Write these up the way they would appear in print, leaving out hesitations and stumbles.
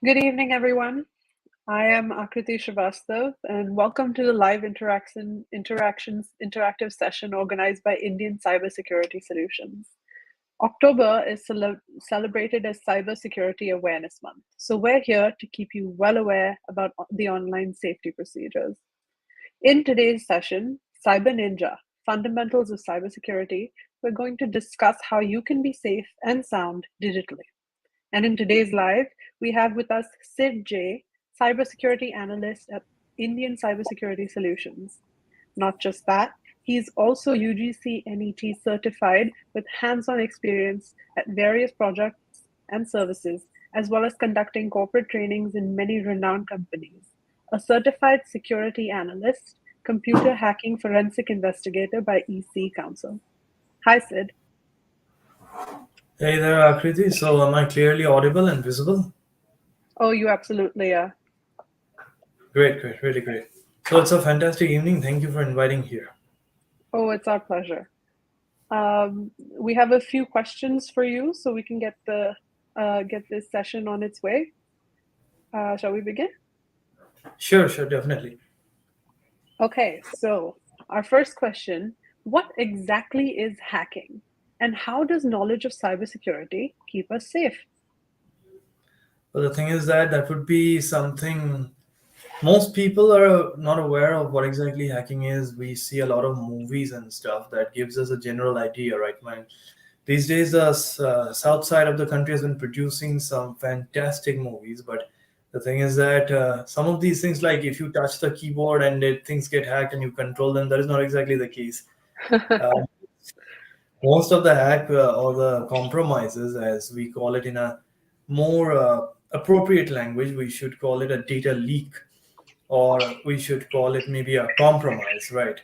Good evening, everyone. I am Akriti Srivastav, and welcome to the live interactive session organized by Indian Cybersecurity Solutions. October is celebrated as Cybersecurity Awareness Month, so we're here to keep you well aware about the online safety procedures. In today's session, Cyber Ninja, Fundamentals of Cybersecurity, we're going to discuss how you can be safe and sound digitally. And in today's live, we have with us SidJ, Cybersecurity Analyst at Indian Cybersecurity Solutions. Not just that, he's also UGC NET certified with hands-on experience at various projects and services, as well as conducting corporate trainings in many renowned companies. A certified security analyst, computer hacking forensic investigator by EC Council. Hi, Sid. Hey there, Akriti. So, am I clearly audible and visible? Oh, you absolutely are. Great, great, really great. So, it's a fantastic evening. Thank you for inviting here. Oh, it's our pleasure. We have a few questions for you, so we can get this session on its way. Shall we begin? Sure, sure, definitely. Okay, so our first question: what exactly is hacking, and how does knowledge of cybersecurity keep us safe? But the thing is that would be something most people are not aware of what exactly hacking is. We see a lot of movies and stuff that gives us a general idea, right, man? These days, the south side of the country has been producing some fantastic movies, but the thing is that some of these things, like if you touch the keyboard and things get hacked and you control them, that is not exactly the case. Uh, Most of the hack or the compromises, as we call it in a more appropriate language, we should call it a data leak, or we should call it maybe a compromise, right?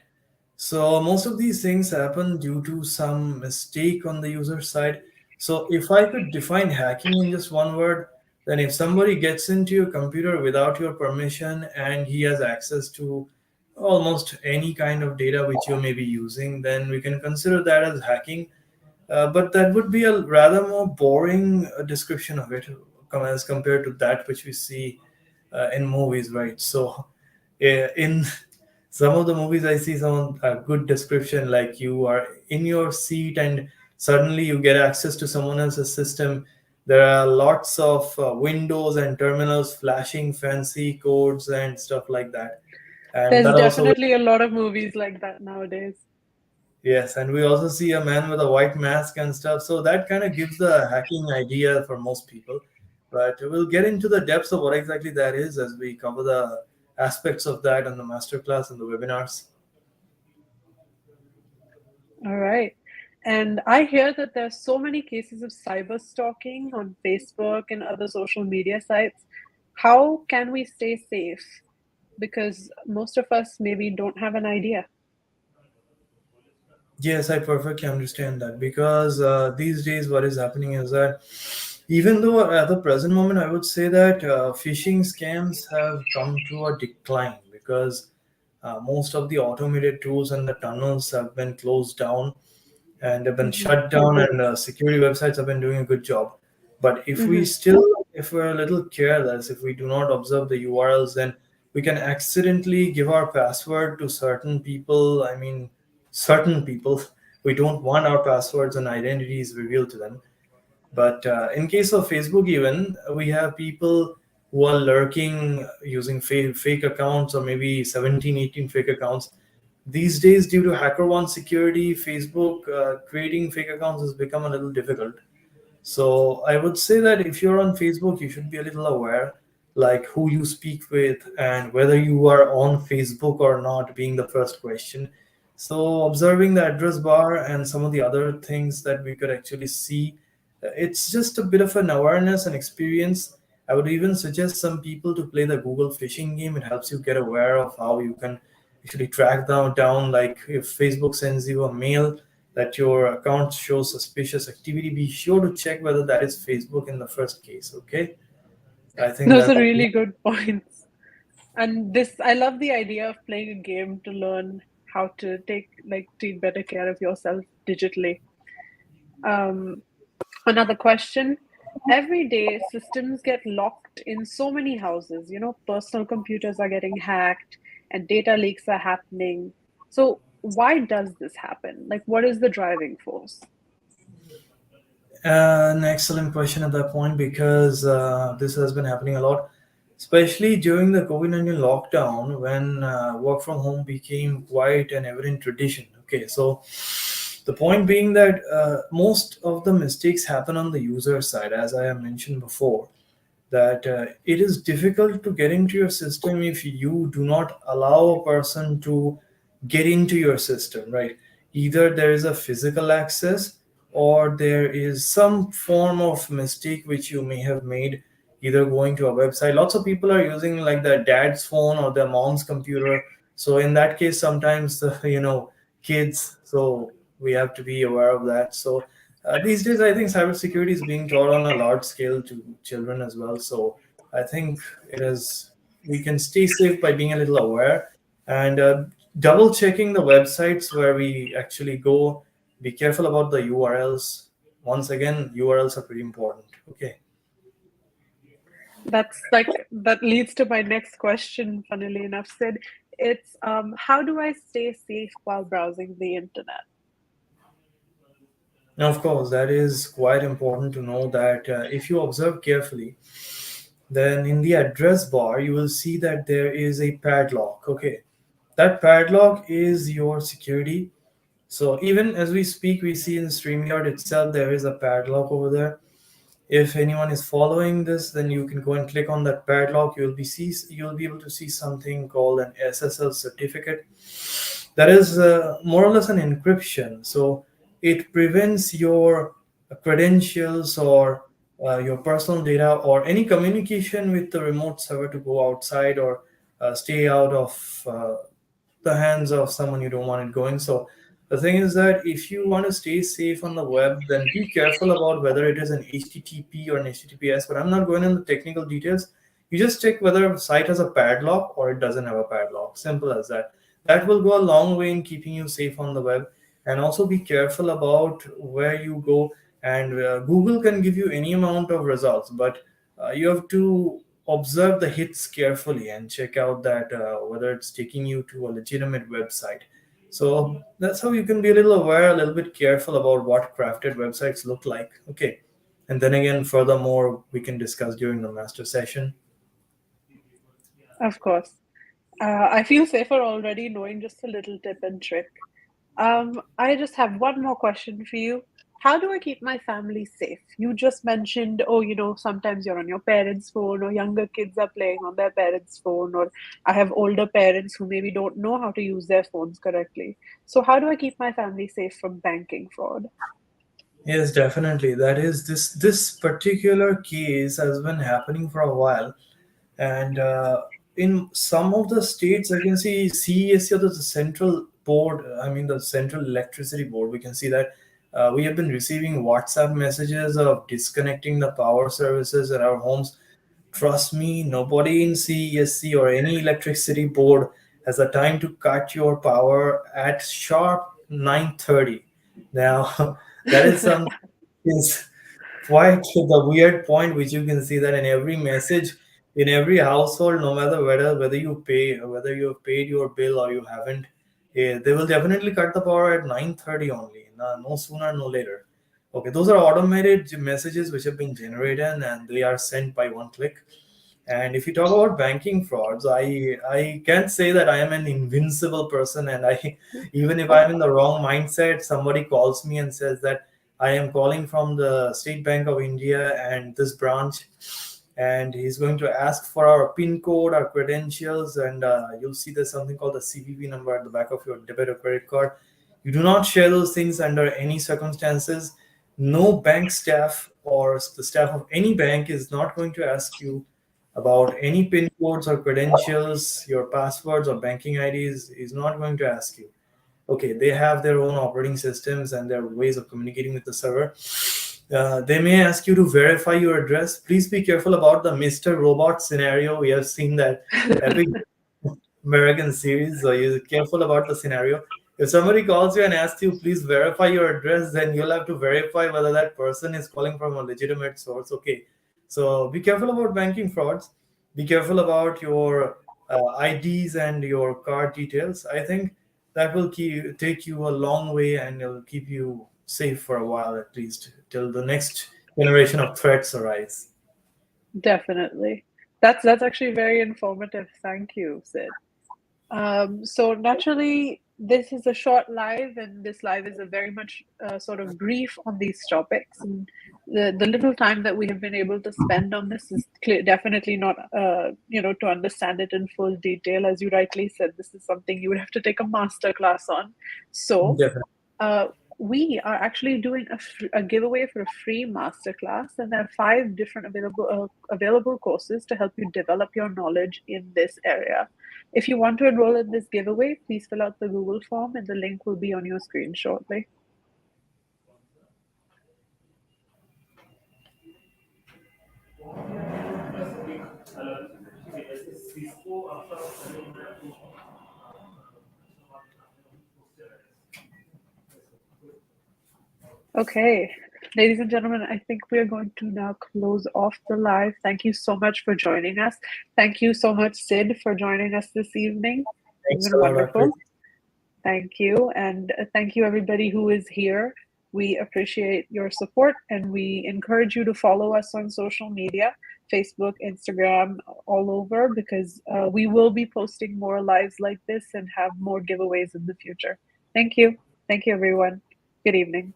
So most of these things happen due to some mistake on the user side. So if I could define hacking in just one word, then if somebody gets into your computer without your permission and he has access to almost any kind of data which you may be using, then we can consider that as hacking. But that would be a rather more boring description of it as compared to that which we see in movies, right? So, in some of the movies, I see some good description, like you are in your seat and suddenly you get access to someone else's system. There are lots of windows and terminals flashing fancy codes and stuff like that. And There's that also, definitely a lot of movies like that nowadays. yes, and we also see a man with a white mask and stuff. So that kind of gives the hacking idea for most people. But we'll get into the depths of what exactly that is as we cover the aspects of that in the masterclass and the webinars. All right. And I hear that there's so many cases of cyber stalking on Facebook and other social media sites. How can we stay safe? Because most of us maybe don't have an idea. Yes, I perfectly understand that because these days what is happening is that even though at the present moment I would say that phishing scams have come to a decline because most of the automated tools and the tunnels have been closed down and have been Hmm. shut down, and security websites have been doing a good job. But Hmm. if we're a little careless, if we do not observe the URLs, then we can accidentally give our password to certain people. I mean, certain people. We don't want our passwords and identities revealed to them. But in case of Facebook, even we have people who are lurking using fake accounts, or maybe 17, 18 fake accounts. These days, due to HackerOne security, Facebook creating fake accounts has become a little difficult. So I would say that if you're on Facebook, you should be a little aware, like who you speak with and whether you are on Facebook or not, being the first question. So observing the address bar and some of the other things that we could actually see, it's just a bit of an awareness and experience. I would even suggest some people to play the Google phishing game. It helps you get aware of how you can actually track down, like if Facebook sends you a mail that your account shows suspicious activity, be sure to check whether that is Facebook in the first case. Okay, I think Those that. are really good points. And this, I love the idea of playing a game to learn how to take better care of yourself digitally. Um, Another question. every day systems get locked in so many houses. Personal computers are getting hacked and data leaks are happening. So why does this happen? Like, what is the driving force? An excellent question at that point because this has been happening a lot, especially during the COVID 19 lockdown when work from home became quite an evident tradition. Okay, so the point being that most of the mistakes happen on the user side, as I have mentioned before, that it is difficult to get into your system if you do not allow a person to get into your system, right? Either there is a physical access or there is some form of mistake which you may have made, either going to a website. Lots of people are using like their dad's phone or their mom's computer. So in that case, sometimes the kids. So we have to be aware of that. So these days, I think cybersecurity is being taught on a large scale to children as well. So I think it is we can stay safe by being a little aware and double checking the websites where we actually go. Be careful about the URLs. Once again, URLs are pretty important. Okay. That leads to my next question, funnily enough, Sid. It's how do I stay safe while browsing the internet? Now, of course, that is quite important to know that if you observe carefully, then in the address bar, you will see that there is a padlock. Okay. That padlock is your security. So even as we speak, we see in StreamYard itself, there is a padlock over there. If anyone is following this, then you can go and click on that padlock. You'll be able to see something called an SSL certificate. That is more or less an encryption. So it prevents your credentials or your personal data or any communication with the remote server to go outside or stay out of the hands of someone you don't want it going. So the thing is that if you want to stay safe on the web, then be careful about whether it is an HTTP or an HTTPS. But I'm not going into the technical details. You just check whether a site has a padlock or it doesn't have a padlock. Simple as that. That will go a long way in keeping you safe on the web. And also be careful about where you go. And Google can give you any amount of results, but you have to observe the hits carefully and check out that whether it's taking you to a legitimate website. So that's how you can be a little aware, a little bit careful about what crafted websites look like. Okay. And then again, furthermore, we can discuss during the master session. Of course. I feel safer already knowing just a little tip and trick. I just have one more question for you. How do I keep my family safe? You just mentioned, oh, sometimes you're on your parents' phone, or younger kids are playing on their parents' phone, or I have older parents who maybe don't know how to use their phones correctly. So, how do I keep my family safe from banking fraud? Yes, definitely. That is this particular case has been happening for a while, and in some of the states, I can see CESC, or the central board. I mean, the Central Electricity Board. We can see that we have been receiving WhatsApp messages of disconnecting the power services at our homes. Trust me, nobody in CESC or any electricity board has the time to cut your power at sharp 9:30. Now, that is some is quite the weird point, which you can see that in every message, in every household, no matter whether you pay, whether you have paid your bill or you haven't, they will definitely cut the power at 9:30 only, no sooner, no later. Okay, those are automated messages which have been generated and they are sent by one click. And if you talk about banking frauds, I can't say that I am an invincible person. And I, even if I'm in the wrong mindset, somebody calls me and says that I am calling from the State Bank of India and this branch, and he's going to ask for our PIN code, our credentials, and you'll see there's something called the CVV number at the back of your debit or credit card. You do not share those things under any circumstances. No bank staff or the staff of any bank is not going to ask you about any PIN codes or credentials, your passwords or banking IDs is not going to ask you. Okay, they have their own operating systems and their ways of communicating with the server. They may ask you to verify your address. Please be careful about the Mr. Robot scenario. We have seen that epic American series. So you're careful about the scenario. If somebody calls you and asks you, please verify your address, then you'll have to verify whether that person is calling from a legitimate source. Okay. So be careful about banking frauds. Be careful about your IDs and your card details. I think that will take you a long way, and it'll keep you safe for a while, at least till the next generation of threats arise. Definitely. That's actually very informative. Thank you, Sid. So naturally, this is a short live, and this live is a very much sort of brief on these topics. And the little time that we have been able to spend on this is definitely not, to understand it in full detail. As you rightly said, this is something you would have to take a master class on. So, Definitely. uh, we are actually doing a giveaway for a free masterclass, and there are 5 different available courses to help you develop your knowledge in this area. If you want to enroll in this giveaway, please fill out the Google form, and the link will be on your screen shortly. Okay, ladies and gentlemen, I think we are going to now close off the live. Thank you so much for joining us. Thank you so much, Sid, for joining us this evening. It's Thanks been a lot, Rakesh. wonderful. Thank you. And thank you, everybody who is here. We appreciate your support, and we encourage you to follow us on social media, Facebook, Instagram, all over, because we will be posting more lives like this and have more giveaways in the future. Thank you. Thank you, everyone. Good evening.